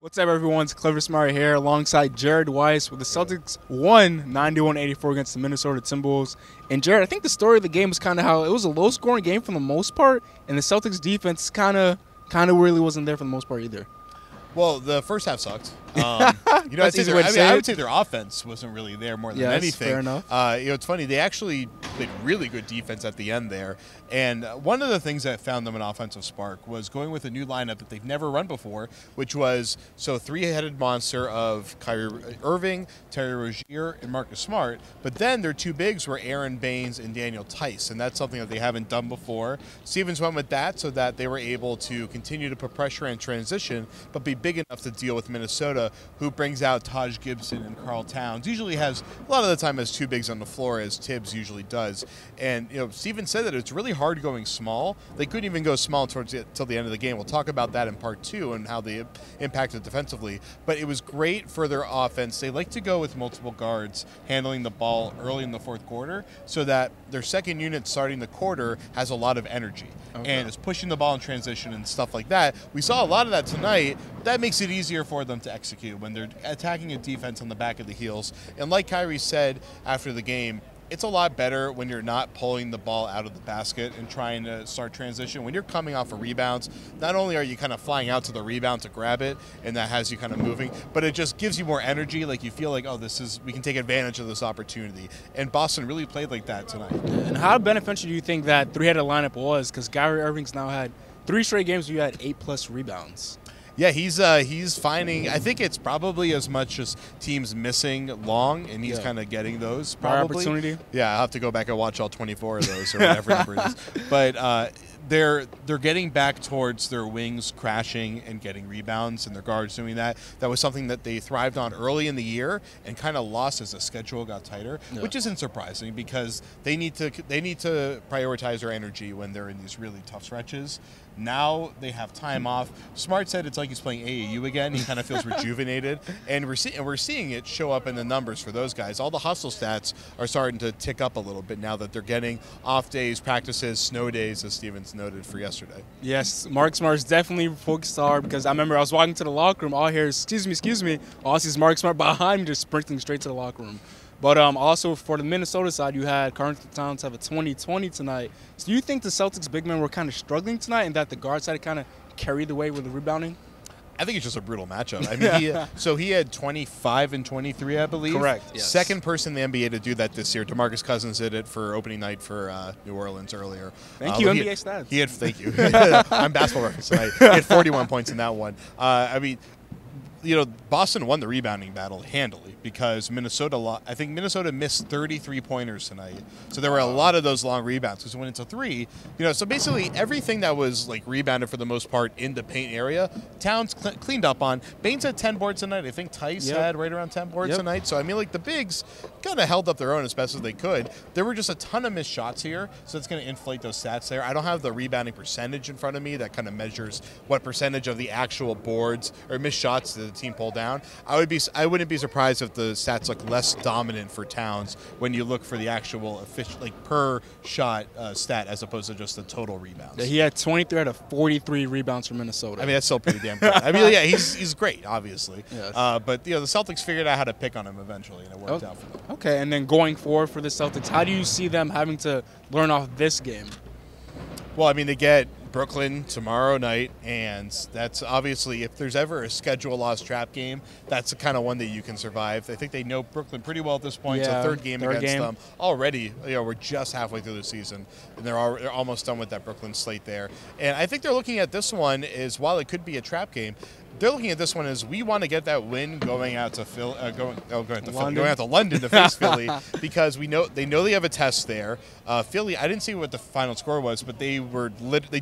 What's up, everyone? It's Clever Smart here alongside Jared Weiss with the Celtics won 91-84 against the Minnesota Timberwolves. And Jared, I think the story of the game was kind of how it was a low-scoring game for the most part, and the Celtics defense kind of really wasn't there for the most part either. Well, the first half sucked. That's easy way to say I it. would say their offense wasn't really there more than anything. Fair enough. It's funny. They actually played really good defense at the end there. And one of the things that found them an offensive spark was going with a new lineup that they've never run before, which was three-headed monster of Kyrie Irving, Terry Rozier, and Marcus Smart. But then their two bigs were Aaron Baines and Daniel Tice, and that's something that they haven't done before. Stevens went with that so that they were able to continue to put pressure and transition, but be big enough to deal with Minnesota, who brings out Taj Gibson and Karl Towns. Usually has, a lot of the time, has two bigs on the floor, as Tibbs usually does. And Stevens said that it's really hard going small. They couldn't even go small till the end of the game. We'll talk about that in part two and how they impacted defensively. But it was great for their offense. They like to go with multiple guards handling the ball early in the fourth quarter so that their second unit starting the quarter has a lot of energy and is pushing the ball in transition and stuff like that. We saw a lot of that tonight. That makes it easier for them to execute when they're attacking a defense on the back of the heels. And like Kyrie said after the game, it's a lot better when you're not pulling the ball out of the basket and trying to start transition. When you're coming off of rebounds, not only are you kind of flying out to the rebound to grab it, and that has you kind of moving, but it just gives you more energy. Like you feel like, oh, we can take advantage of this opportunity. And Boston really played like that tonight. And how beneficial do you think that three-headed lineup was? Because Kyrie Irving's now had 3 straight games where you had 8+ rebounds. Yeah, he's finding. I think it's probably as much as teams missing long, and he's kind of getting those. Probably opportunity. Yeah, I'll have to go back and watch all 24 of those or whatever number it is. But they're getting back towards their wings crashing and getting rebounds, and their guards doing that. That was something that they thrived on early in the year and kind of lost as the schedule got tighter, which isn't surprising because they need to prioritize their energy when they're in these really tough stretches. Now they have time off. Smart said it's like he's playing AAU again. He kind of feels rejuvenated, and we're seeing it show up in the numbers for those guys. All the hustle stats are starting to tick up a little bit now that they're getting off days, practices, snow days, as Stevens noted for yesterday. Yes, Mark Smart's definitely focused hard because I remember I was walking to the locker room. All I hear is, excuse me. All I see is Mark Smart behind me just sprinting straight to the locker room. But also for the Minnesota side, you had Karl-Anthony Towns have a 20-20 tonight. So do you think the Celtics big men were kind of struggling tonight and that the guard side kind of carried the way with the rebounding? I think it's just a brutal matchup. I mean, he had 25 and 23, I believe. Correct. Yes. Second person in the NBA to do that this year. DeMarcus Cousins did it for opening night for New Orleans earlier. Thank you, NBA stats. Thank you. I'm basketball reference tonight. He had 41 points in that one. Boston won the rebounding battle handily because I think Minnesota missed 33-pointers tonight. So there were a lot of those long rebounds because it went into 3. So basically everything that was like rebounded for the most part in the paint area, Towns cleaned up on. Baines had 10 boards tonight. I think Tice had right around 10 boards tonight. So I mean, like the bigs kind of held up their own as best as they could. There were just a ton of missed shots here, so it's going to inflate those stats there. I don't have the rebounding percentage in front of me that kind of measures what percentage of the actual boards or missed shots that the team pulled down. I wouldn't be surprised if the stats look less dominant for Towns when you look for the actual per shot stat as opposed to just the total rebounds. Yeah, he had 23 out of 43 rebounds for Minnesota. I mean, that's still pretty damn good. I mean, yeah, he's great, obviously. Yes. But the Celtics figured out how to pick on him eventually, and it worked out for them. Okay, and then going forward for the Celtics, how do you see them having to learn off this game? Well, I mean, they get Brooklyn tomorrow night, and that's obviously, if there's ever a schedule loss trap game, that's the kind of one that you can survive. I think they know Brooklyn pretty well at this point. Yeah, it's a third game against them. Already, we're just halfway through the season, and they're almost done with that Brooklyn slate there. And I think they're looking at this one as, while it could be a trap game, they're looking at this one as we want to get that win going out to going out to London to face Philly because they know they have a test there. Philly, I didn't see what the final score was, but they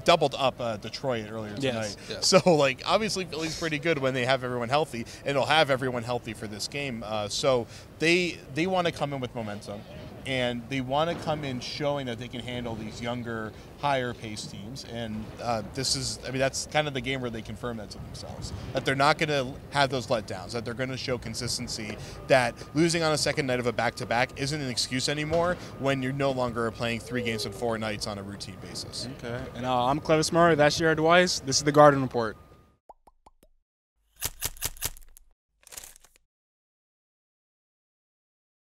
doubled up Detroit earlier tonight. Yes. So obviously Philly's pretty good when they have everyone healthy, and they'll have everyone healthy for this game. So they want to come in with momentum. And they want to come in showing that they can handle these younger, higher-paced teams. And that's kind of the game where they confirm that to themselves, that they're not going to have those letdowns, that they're going to show consistency, that losing on a second night of a back-to-back isn't an excuse anymore when you're no longer playing 3 games in 4 nights on a routine basis. Okay. And I'm Clever Smart. That's Jared Weiss. This is the Garden Report.